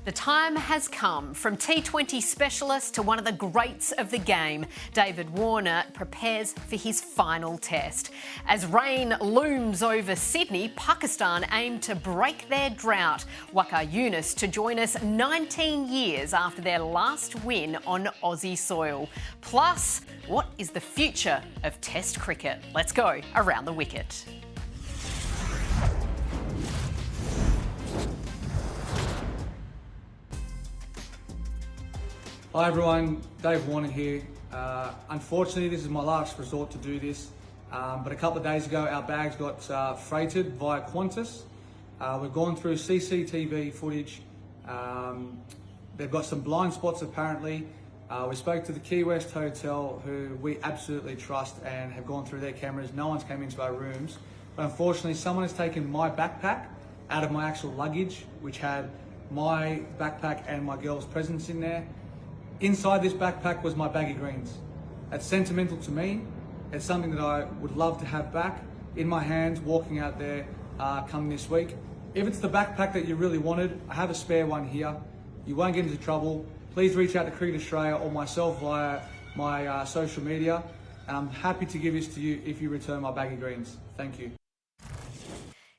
The time has come. From T20 specialist to one of the greats of the game, David Warner prepares for his final test. As rain looms over Sydney, Pakistan aim to break their drought. Waqar Younis to join us 19 years after their last win on Aussie soil. Plus, what is the future of Test cricket? Let's go around the wicket. Hi everyone, Dave Warner here. Unfortunately, this is my last resort to do this, but a couple of days ago our bags got freighted via Qantas. We've gone through CCTV footage. They've got some blind spots apparently. We spoke to the Key West Hotel, who we absolutely trust and have gone through their cameras. No one's came into our rooms, but unfortunately someone has taken my backpack out of my actual luggage, which had my backpack and my girl's presents in there. Inside this backpack was my baggy greens. That's sentimental to me. It's something that I would love to have back in my hands walking out there come this week. If it's the backpack that you really wanted, I have a spare one here. You won't get into trouble. Please reach out to Cricket Australia or myself via my social media, and I'm happy to give this to you if you return my baggy greens. Thank you.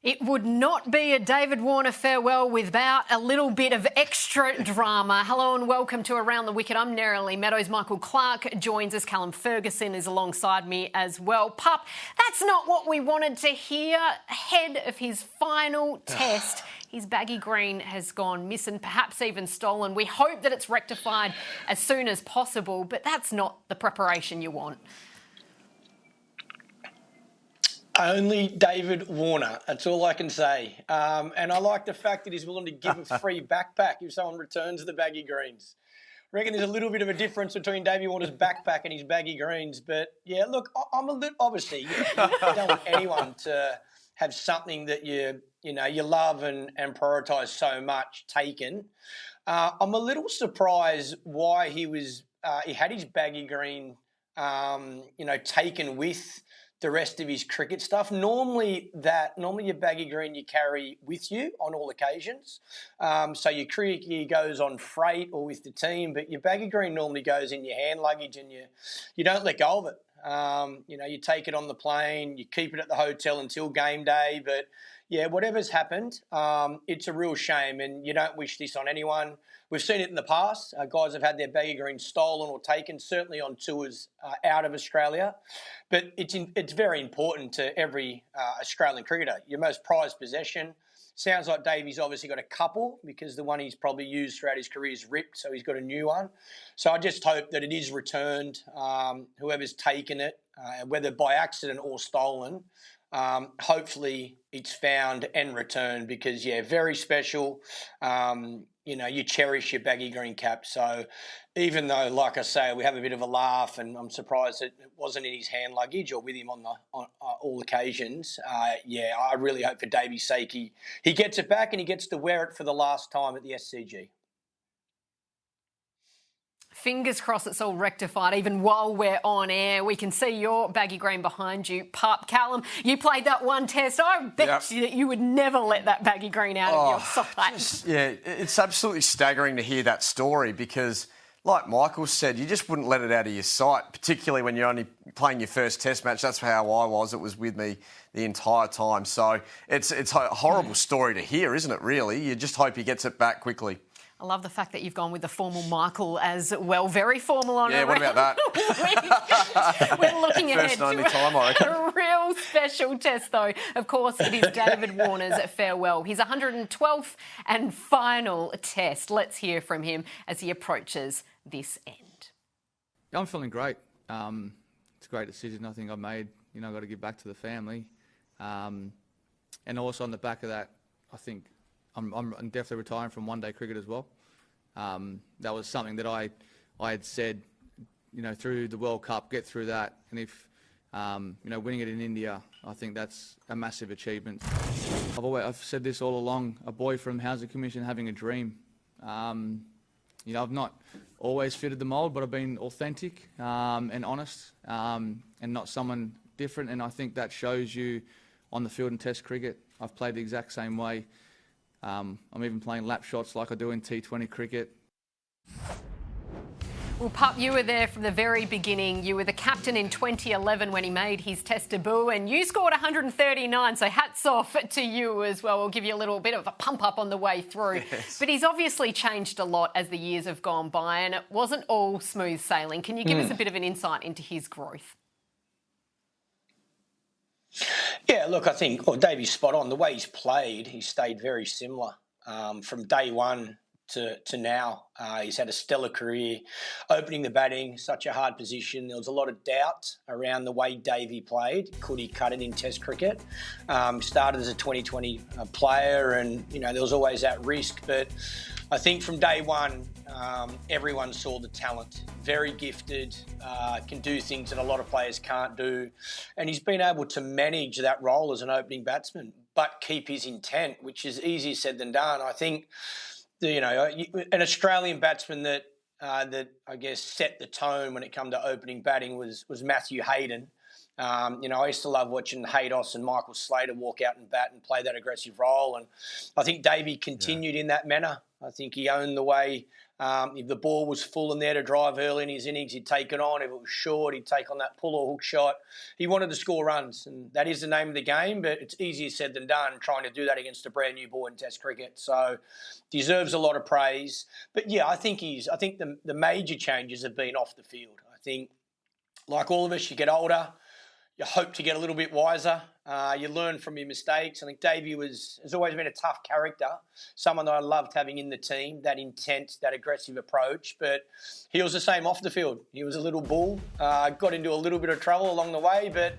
It would not be a David Warner farewell without a little bit of extra drama. Hello and welcome to Around the Wicket. I'm Neroli Meadows. Michael Clarke joins us. Callum Ferguson is alongside me as well. Pup, that's not what we wanted to hear. Ahead of his final test, his baggy green has gone missing, perhaps even stolen. We hope that it's rectified as soon as possible, but that's not the preparation you want. Only David Warner, that's all I can say. And I like the fact that he's willing to give a free backpack if someone returns the baggy greens. I reckon there's a little bit of a difference between David Warner's backpack and his baggy greens. But, yeah, look, I'm a little, obviously, you don't want anyone to have something that you love and prioritise so much taken. I'm a little surprised why he had his baggy green, taken with the rest of his cricket stuff. Normally your baggy green you carry with you on all occasions. So your cricket gear goes on freight or with the team, but your baggy green normally goes in your hand luggage and you don't let go of it. You take it on the plane, you keep it at the hotel until game day. But yeah, whatever's happened, it's a real shame, and you don't wish this on anyone. We've seen it in the past. Guys have had their baggy green stolen or taken, certainly on tours out of Australia. But it's very important to every Australian cricketer. Your most prized possession. Sounds like Davey's obviously got a couple, because the one he's probably used throughout his career is ripped, so he's got a new one. So I just hope that it is returned. Whoever's taken it, whether by accident or stolen, hopefully it's found and returned, because, yeah, very special. You cherish your baggy green cap. So even though, like I say, we have a bit of a laugh, and I'm surprised that it wasn't in his hand luggage or with him on all occasions, I really hope for Davey's sake he gets it back and he gets to wear it for the last time at the SCG. Fingers crossed it's all rectified. Even while we're on air, we can see your baggy green behind you. Pup, Callum, you played that one test. I bet you that you would never let that baggy green out of your sight. It's absolutely staggering to hear that story, because, like Michael said, you just wouldn't let it out of your sight, particularly when you're only playing your first test match. That's how I was. It was with me the entire time. So it's a horrible story to hear, isn't it, really? You just hope he gets it back quickly. I love the fact that you've gone with the formal Michael as well. Very formal on what about that? We're looking ahead First and only time, I reckon. A real special test, though. Of course, it is David Warner's farewell. His 112th and final test. Let's hear from him as he approaches this end. I'm feeling great. It's a great decision I think I made. I've got to give back to the family. And also on the back of that, I think I'm definitely retiring from one-day cricket as well. That was something that I had said, through the World Cup, get through that. And if, winning it in India, I think that's a massive achievement. I've said this all along, a boy from Housing Commission having a dream. I've not always fitted the mould, but I've been authentic and honest and not someone different. And I think that shows you on the field in Test cricket. I've played the exact same way I'm even playing lap shots like I do in T20 cricket. Well, Pup, you were there from the very beginning. You were the captain in 2011 when he made his Test debut, and you scored 139, so hats off to you as well. We'll give you a little bit of a pump up on the way through. Yes. But he's obviously changed a lot as the years have gone by, and it wasn't all smooth sailing. Can you give us a bit of an insight into his growth? Yeah, look, I think Davey's spot on. The way he's played, he's stayed very similar from day one to now. He's had a stellar career, opening the batting, such a hard position. There was a lot of doubt around the way Davey played. Could he cut it in Test cricket? Started as a 2020 player, and there was always that risk. But I think from day one, everyone saw the talent. Very gifted, can do things that a lot of players can't do, and he's been able to manage that role as an opening batsman, but keep his intent, which is easier said than done. I think an Australian batsman that I guess set the tone when it came to opening batting was Matthew Hayden. I used to love watching Haydos and Michael Slater walk out and bat and play that aggressive role, and I think Davey continued in that manner. I think he owned the way. If the ball was full and there to drive early in his innings, he'd take it on. If it was short, he'd take on that pull or hook shot. He wanted to score runs, and that is the name of the game, but it's easier said than done trying to do that against a brand new boy in Test cricket. So deserves a lot of praise. But yeah, I think the major changes have been off the field. I think, like all of us, you get older, you hope to get a little bit wiser. You learn from your mistakes. I think Davey has always been a tough character, someone that I loved having in the team, that intent, that aggressive approach. But he was the same off the field. He was a little bull, got into a little bit of trouble along the way, but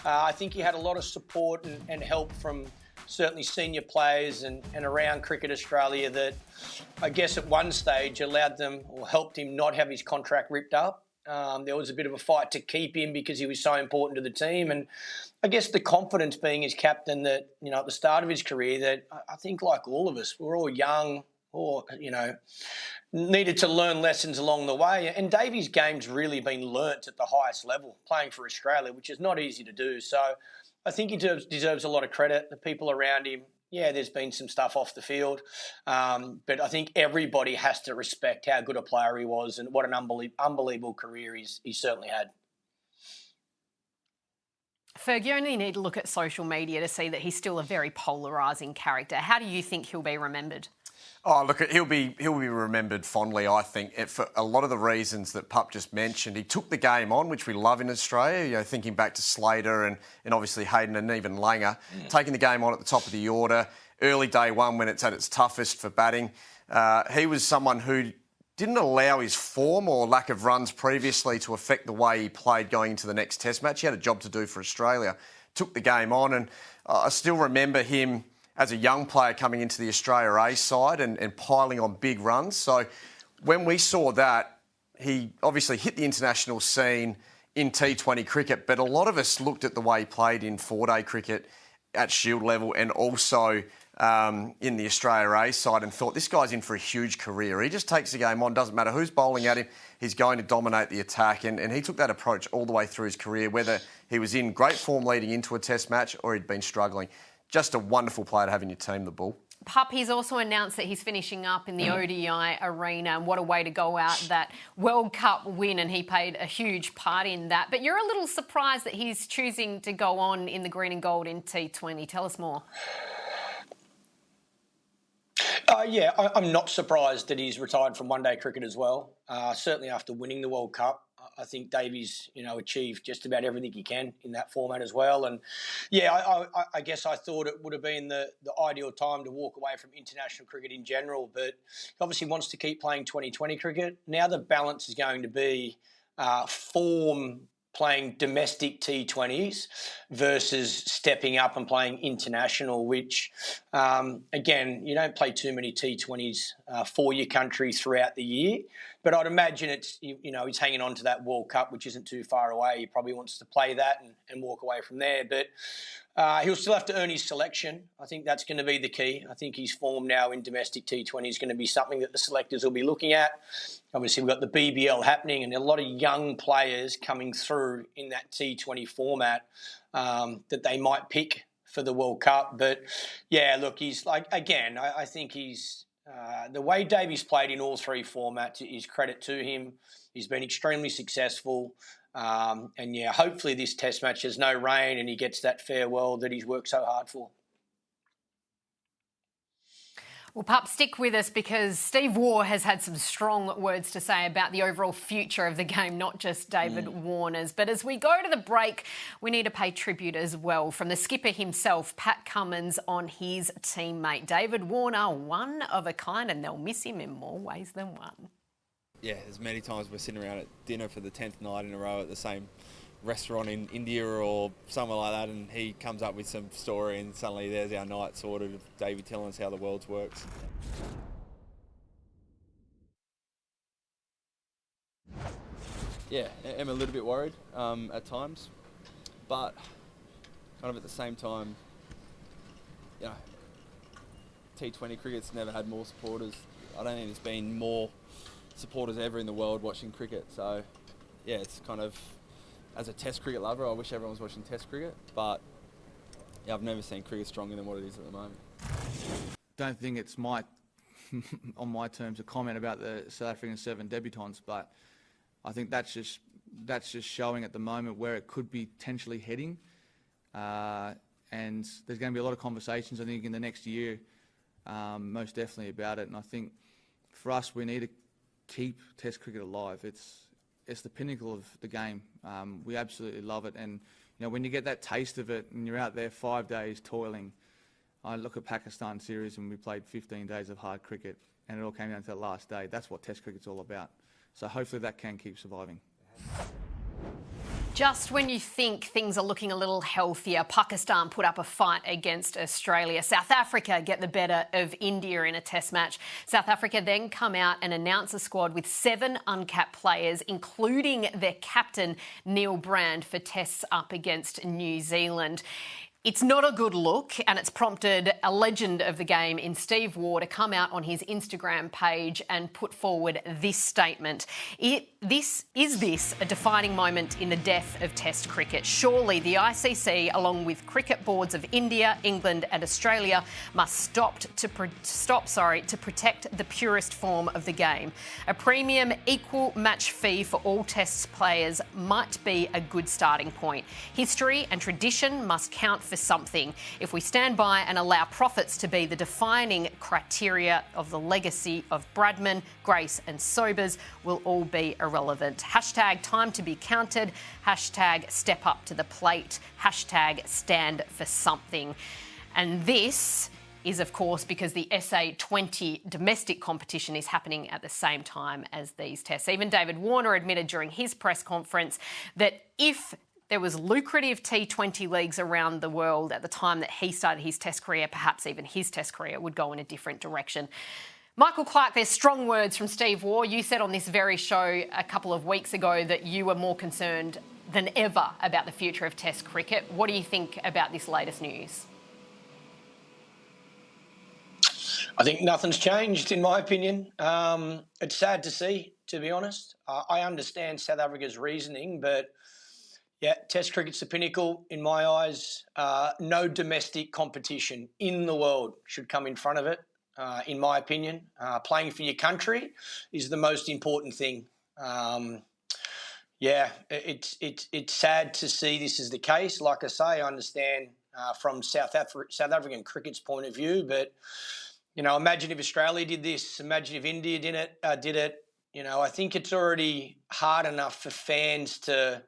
I think he had a lot of support and help from certainly senior players and around Cricket Australia that I guess at one stage allowed them or helped him not have his contract ripped up. There was a bit of a fight to keep him because he was so important to the team. And I guess the confidence being his captain that, at the start of his career, that I think like all of us, we're all young or, needed to learn lessons along the way. And Davey's game's really been learnt at the highest level, playing for Australia, which is not easy to do. So I think he deserves a lot of credit. The people around him, yeah, there's been some stuff off the field, but I think everybody has to respect how good a player he was and what an unbelievable career he certainly had. Ferg, you only need to look at social media to see that he's still a very polarising character. How do you think he'll be remembered? Oh, look, he'll be remembered fondly, I think, for a lot of the reasons that Pup just mentioned. He took the game on, which we love in Australia, thinking back to Slater and obviously Hayden and even Langer, taking the game on at the top of the order, early day one when it's at its toughest for batting. He was someone who didn't allow his form or lack of runs previously to affect the way he played going into the next Test match. He had a job to do for Australia, took the game on, and I still remember him as a young player coming into the Australia A side and piling on big runs. So when we saw that, he obviously hit the international scene in T20 cricket, but a lot of us looked at the way he played in four-day cricket at Shield level and also in the Australia A side and thought, this guy's in for a huge career. He just takes the game on, doesn't matter who's bowling at him, he's going to dominate the attack. And he took that approach all the way through his career, whether he was in great form leading into a Test match or he'd been struggling. Just a wonderful player to have in your team, the Bull. Pup, he's also announced that he's finishing up in the ODI arena, and what a way to go out that World Cup win, and he played a huge part in that. But you're a little surprised that he's choosing to go on in the green and gold in T20. Tell us more. I'm not surprised that he's retired from one-day cricket as well. Certainly after winning the World Cup. I think Davey's, achieved just about everything he can in that format as well. And, I guess I thought it would have been the ideal time to walk away from international cricket in general, but he obviously wants to keep playing 2020 cricket. Now the balance is going to be form playing domestic T20s versus stepping up and playing international, which, again, you don't play too many T20s for your country throughout the year. But I'd imagine it's, he's hanging on to that World Cup, which isn't too far away. He probably wants to play that and walk away from there. But he'll still have to earn his selection. I think that's going to be the key. I think his form now in domestic T20 is going to be something that the selectors will be looking at. Obviously, we've got the BBL happening and a lot of young players coming through in that T20 format that they might pick for the World Cup. But yeah, look, he's like, again, I think he's the way Davey's played in all three formats is credit to him. He's been extremely successful. And yeah, hopefully this test match has no rain and he gets that farewell that he's worked so hard for. Well, Pup, stick with us because Steve Waugh has had some strong words to say about the overall future of the game, not just David Warner's. But as we go to the break, we need to pay tribute as well from the skipper himself, Pat Cummins, on his teammate. David Warner, one of a kind, and they'll miss him in more ways than one. Yeah, there's many times we're sitting around at dinner for the 10th night in a row at the same restaurant in India or somewhere like that, and he comes up with some story and suddenly there's our night sorted of Davey telling us how the world works. Yeah, I'm a little bit worried at times, but kind of at the same time, you know, T20 cricket's never had more supporters. I don't think there's been more supporters ever in the world watching cricket, so yeah, it's kind of, as a test cricket lover, I wish everyone was watching test cricket, but yeah, I've never seen cricket stronger than what it is at the moment. Don't think it's on my terms, a comment about the South African 7 debutants, but I think that's just showing at the moment where it could be potentially heading, and there's going to be a lot of conversations, I think, in the next year, most definitely about it. And I think for us, we need to keep Test cricket alive. It's the pinnacle of the game. We absolutely love it, and you know, when you get that taste of it and you're out there 5 days toiling. I look at Pakistan series and we played 15 days of hard cricket, and it all came down to the last day. That's what Test cricket's all about. So hopefully that can keep surviving. Just when you think things are looking a little healthier, Pakistan put up a fight against Australia. South Africa get the better of India in a test match. South Africa then come out and announce a squad with 7 uncapped players, including their captain, Neil Brand, for tests up against New Zealand. It's not a good look, and it's prompted a legend of the game in Steve Waugh to come out on his Instagram page and put forward this statement. Is this a defining moment in the death of Test cricket? Surely the ICC, along with cricket boards of India, England and Australia, must stop to protect the purest form of the game. A premium equal match fee for all Test players might be a good starting point. History and tradition must count for something. If we stand by and allow profits to be the defining criteria of the legacy of Bradman, Grace and Sobers, will all be irrelevant. Hashtag time to be counted. Hashtag step up to the plate. Hashtag stand for something. And this is, of course, because the SA20 domestic competition is happening at the same time as these tests. Even David Warner admitted during his press conference that if there was lucrative T20 leagues around the world at the time that he started his test career, perhaps even his test career would go in a different direction. Michael Clarke, there's strong words from Steve Waugh. You said on this very show a couple of weeks ago that you were more concerned than ever about the future of test cricket. What do you think about this latest news? I think nothing's changed, in my opinion. It's sad to see, to be honest. I understand South Africa's reasoning, but yeah, Test cricket's the pinnacle in my eyes. No domestic competition in the world should come in front of it, in my opinion. Playing for your country is the most important thing. It's sad to see this is the case. Like I say, I understand from South African cricket's point of view, but you know, imagine if Australia did this. Imagine if India did it. You know, I think it's already hard enough for fans to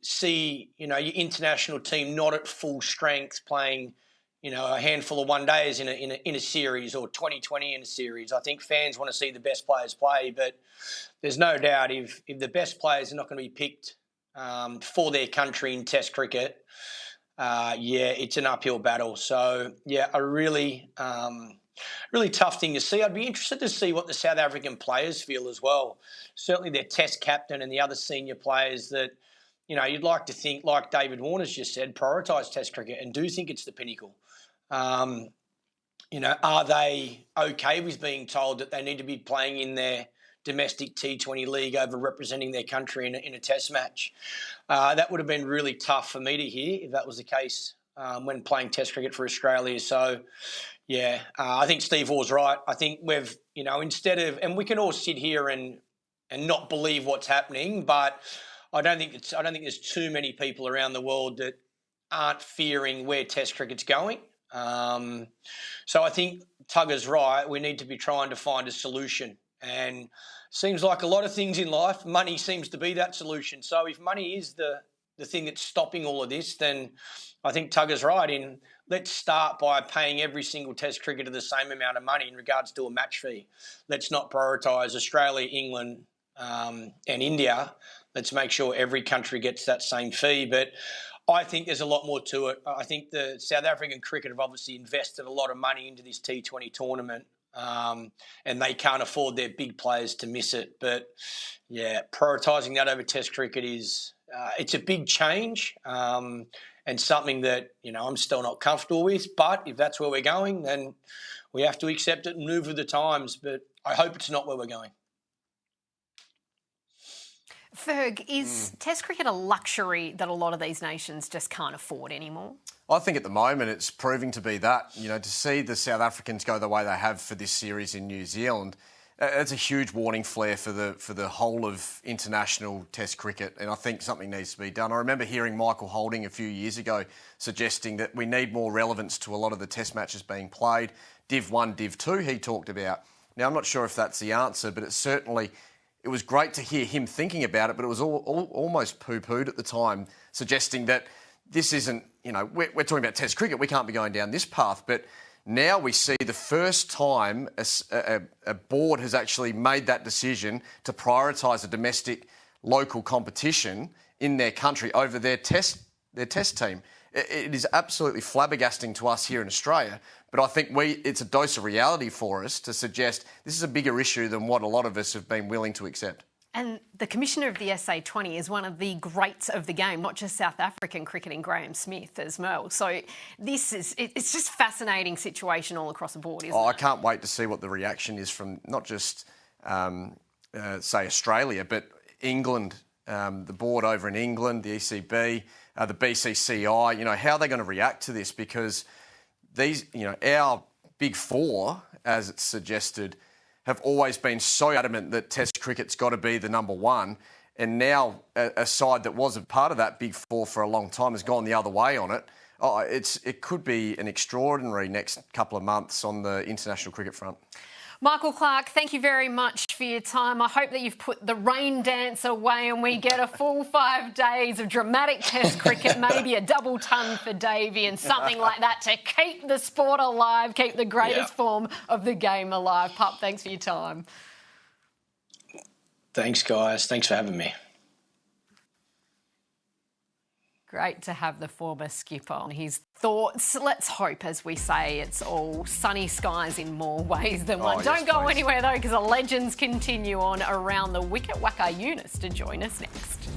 see, you know, your international team not at full strength playing, you know, a handful of one days in a series or 2020 in a series. I think fans want to see the best players play, but there's no doubt if the best players are not going to be picked for their country in Test cricket, it's an uphill battle. So yeah, a really tough thing to see. I'd be interested to see what the South African players feel as well. Certainly their Test captain and the other senior players that, you know, you'd like to think, like David Warner's just said, prioritise Test cricket and do think it's the pinnacle. You know, are they okay with being told that they need to be playing in their domestic T20 league over representing their country in a Test match? That would have been really tough for me to hear if that was the case when playing Test cricket for Australia. So, yeah, I think Steve Waugh's right. I think we've, instead of, and we can all sit here and not believe what's happening, but I don't think there's too many people around the world that aren't fearing where Test cricket's going. So I think Tugger's right. We need to be trying to find a solution. And seems like a lot of things in life, money seems to be that solution. So if money is the thing that's stopping all of this, then I think Tugger's right in let's start by paying every single Test cricketer the same amount of money in regards to a match fee. Let's not prioritise Australia, England and India. Let's make sure every country gets that same fee. But I think there's a lot more to it. I think the South African cricket have obviously invested a lot of money into this T20 tournament, and they can't afford their big players to miss it. But, yeah, prioritising that over Test cricket is it's a big change and something that, I'm still not comfortable with. But if that's where we're going, then we have to accept it and move with the times. But I hope it's not where we're going. Ferg, is Test cricket a luxury that a lot of these nations just can't afford anymore? I think at the moment it's proving to be that. To see the South Africans go the way they have for this series in New Zealand, it's a huge warning flare for the whole of international Test cricket, and I think something needs to be done. I remember hearing Michael Holding a few years ago suggesting that we need more relevance to a lot of the Test matches being played. Div 1, Div 2 he talked about. Now, I'm not sure if that's the answer, but it was great to hear him thinking about it, but it was almost poo-pooed at the time, suggesting that this isn't, we're talking about Test cricket, we can't be going down this path. But now we see the first time a board has actually made that decision to prioritise a domestic local competition in their country over their test team. It is absolutely flabbergasting to us here in Australia, but I think it's a dose of reality for us to suggest this is a bigger issue than what a lot of us have been willing to accept. And the commissioner of the SA20 is one of the greats of the game, not just South African cricketing, Graham Smith as well. So it's just a fascinating situation all across the board, isn't it? I can't wait to see what the reaction is from not just, say, Australia, but England, the board over in England, the ECB, the BCCI, how are they going to react to this? Because these, our big four, as it's suggested, have always been so adamant that Test cricket's got to be the number one. And now a side that was a part of that big four for a long time has gone the other way on it. It could be an extraordinary next couple of months on the international cricket front. Michael Clarke, thank you very much for your time. I hope that you've put the rain dance away and we get a full 5 days of dramatic Test cricket, maybe a double ton for Davey and something like that to keep the sport alive, keep the greatest form of the game alive. Pup, thanks for your time. Thanks, guys. Thanks for having me. Great to have the former skipper on his thoughts. Let's hope, as we say, it's all sunny skies in more ways than one. Don't go anywhere, though, because the legends continue on around the wicket. Waqar Younis to join us next.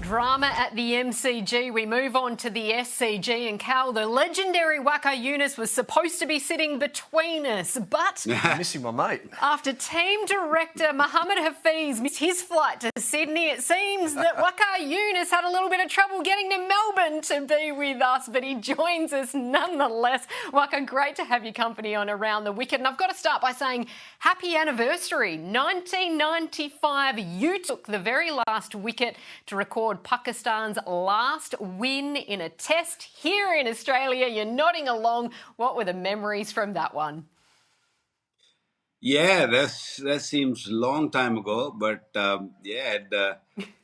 Drama at the MCG. We move on to the SCG. And Cal, the legendary Waqar Younis was supposed to be sitting between us, but I'm missing my mate. After team director Mohammed Hafiz missed his flight to Sydney, it seems that Waqar Younis had a little bit of trouble getting to Melbourne to be with us, but he joins us nonetheless. Waqar, great to have your company on Around the Wicket. And I've got to start by saying happy anniversary. 1995, you took the very last wicket to record Pakistan's last win in a test here in Australia. You're nodding along. What were the memories from that one? Yeah, that seems a long time ago, but at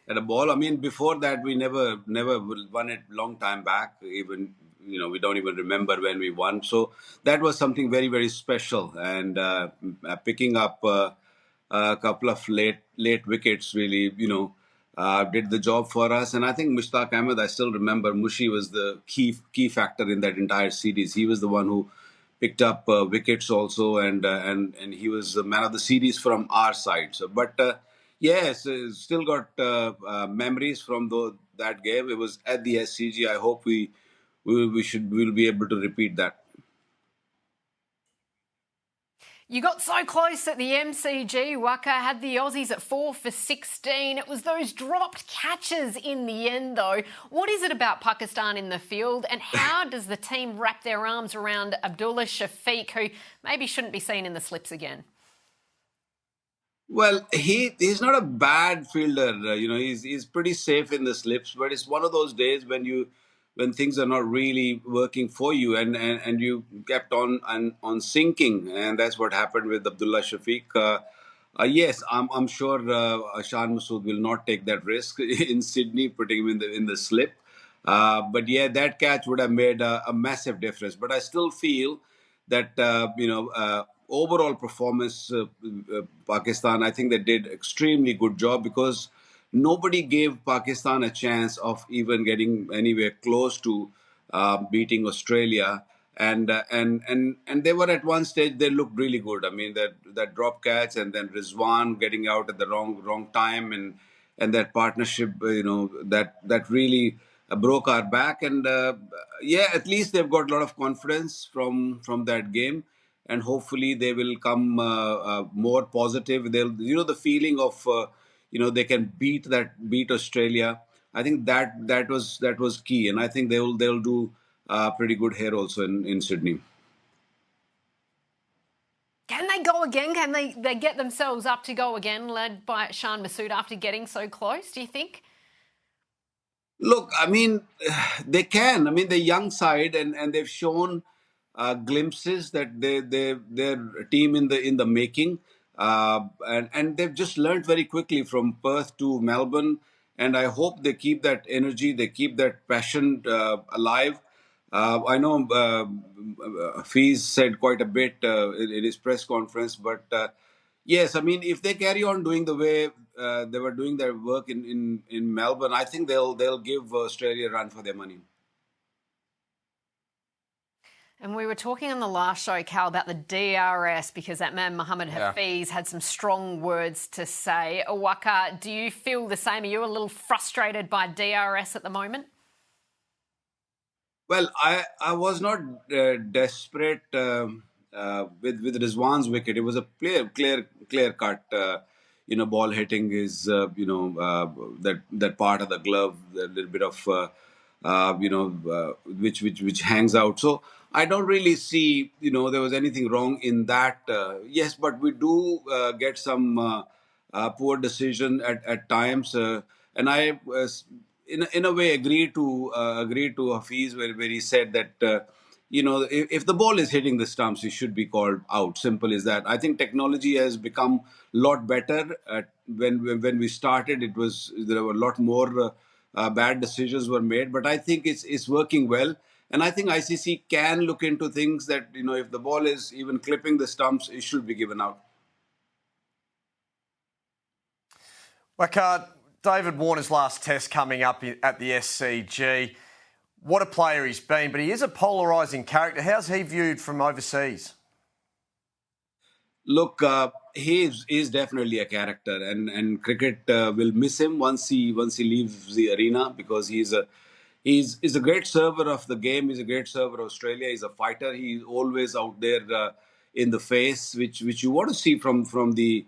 a ball. I mean, before that, we never won it long time back. Even we don't even remember when we won. So that was something very, very special. And picking up a couple of late wickets really, did the job for us. And I think Mushtaq Ahmed, I still remember Mushi was the key factor in that entire series. He was the one who picked up wickets also, and he was the man of the series from our side. So, but yes, still got memories from that game. It was at the SCG. I hope we'll be able to repeat that. You got so close at the MCG, Waqar had the Aussies at 4 for 16. It was those dropped catches in the end, though. What is it about Pakistan in the field, and how does the team wrap their arms around Abdullah Shafiq, who maybe shouldn't be seen in the slips again? Well, he's not a bad fielder. He's pretty safe in the slips, but it's one of those days when things are not really working for you, and you kept on sinking, and that's what happened with Abdullah Shafiq. Yes, I'm sure Shan Masood will not take that risk in Sydney, putting him in the slip. But yeah, that catch would have made a massive difference. But I still feel that overall performance, Pakistan, I think they did extremely good job, because nobody gave Pakistan a chance of even getting anywhere close to beating Australia. And they were at one stage, they looked really good. I mean, that drop catch, and then Rizwan getting out at the wrong time, and that partnership, that really broke our back. And yeah, at least they've got a lot of confidence from that game, and hopefully they will come more positive. They'll, the feeling of they can beat Australia. I think that was key, and I think they'll do pretty good here also in Sydney. Can they go again? Can they get themselves up to go again, led by Shan Masood after getting so close, do you think? Look, I mean, they can. I mean, the young side, and they've shown glimpses that they're a team in the making, and they've just learned very quickly from Perth to Melbourne. And I hope they keep that energy, they keep that passion alive. I know Hafiz said quite a bit in his press conference, but yes, I mean, if they carry on doing the way they were doing their work in Melbourne, I think they'll give Australia a run for their money. And we were talking on the last show, Cal, about the DRS, because that man Mohammed Hafiz had some strong words to say. Waqar, do you feel the same? Are you a little frustrated by DRS at the moment? Well, I was not desperate with Rizwan's wicket. It was a clear cut. Ball hitting is that part of the glove, a little bit of which hangs out. So I don't really see there was anything wrong in that. Yes, but we do get some poor decision at times, and I in a way agree to Hafiz where he said that if the ball is hitting the stumps, it should be called out. Simple as that. I think technology has become a lot better. When we started, there were a lot more bad decisions were made, but I think it's working well. And I think ICC can look into things that, if the ball is even clipping the stumps, it should be given out. Waqar, David Warner's last test coming up at the SCG. What a player he's been, but he is a polarising character. How's he viewed from overseas? Look, he is definitely a character, and cricket will miss him once he leaves the arena, because he's a great server of the game. He's a great server of Australia. He's a fighter. He's always out there in the face, which you want to see from the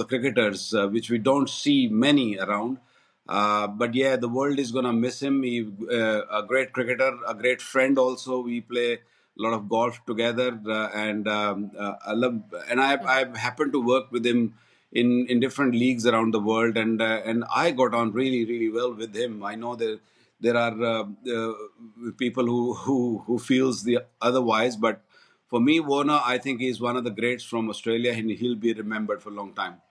cricketers, which we don't see many around. But yeah, the world is going to miss him. He's a great cricketer, a great friend also. We play a lot of golf together, and I've happened to work with him in different leagues around the world, and I got on really, really well with him. I know that there are people who feels the otherwise, but for me, Warner, I think he's one of the greats from Australia, and he'll be remembered for a long time.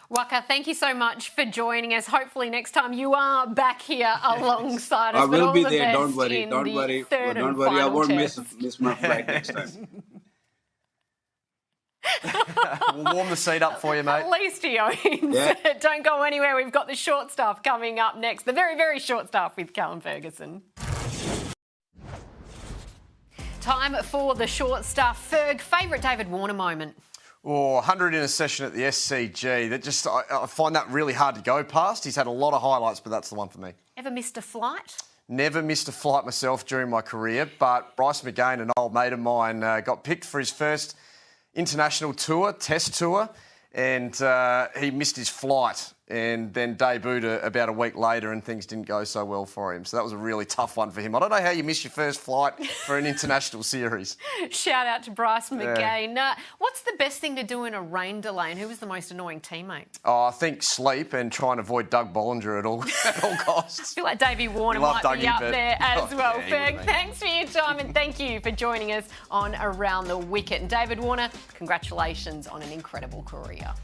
Waqar, thank you so much for joining us. Hopefully next time you are back here alongside us. I will be there. Don't worry. Don't worry. I won't miss my flight next time. We'll warm the seat up for you, mate. At least he owns it. Don't go anywhere. We've got the short stuff coming up next. The very, very short stuff with Callum Ferguson. Time for the short stuff. Ferg, favourite David Warner moment? Or 100 in a session at the SCG. I find that really hard to go past. He's had a lot of highlights, but that's the one for me. Ever missed a flight? Never missed a flight myself during my career, but Bryce McGain, an old mate of mine, got picked for his first international tour, test tour, and he missed his flight and then debuted about a week later and things didn't go so well for him. So that was a really tough one for him. I don't know how you miss your first flight for an international series. Shout out to Bryce McGain. What's the best thing to do in a rain delay and who was the most annoying teammate? Oh, I think sleep and try and avoid Doug Bollinger at all costs. I feel like Davey Warner Love might be Dougie, up there as well. Yeah, Ferg, thanks for your time and thank you for joining us on Around the Wicket. And David Warner, congratulations on an incredible career.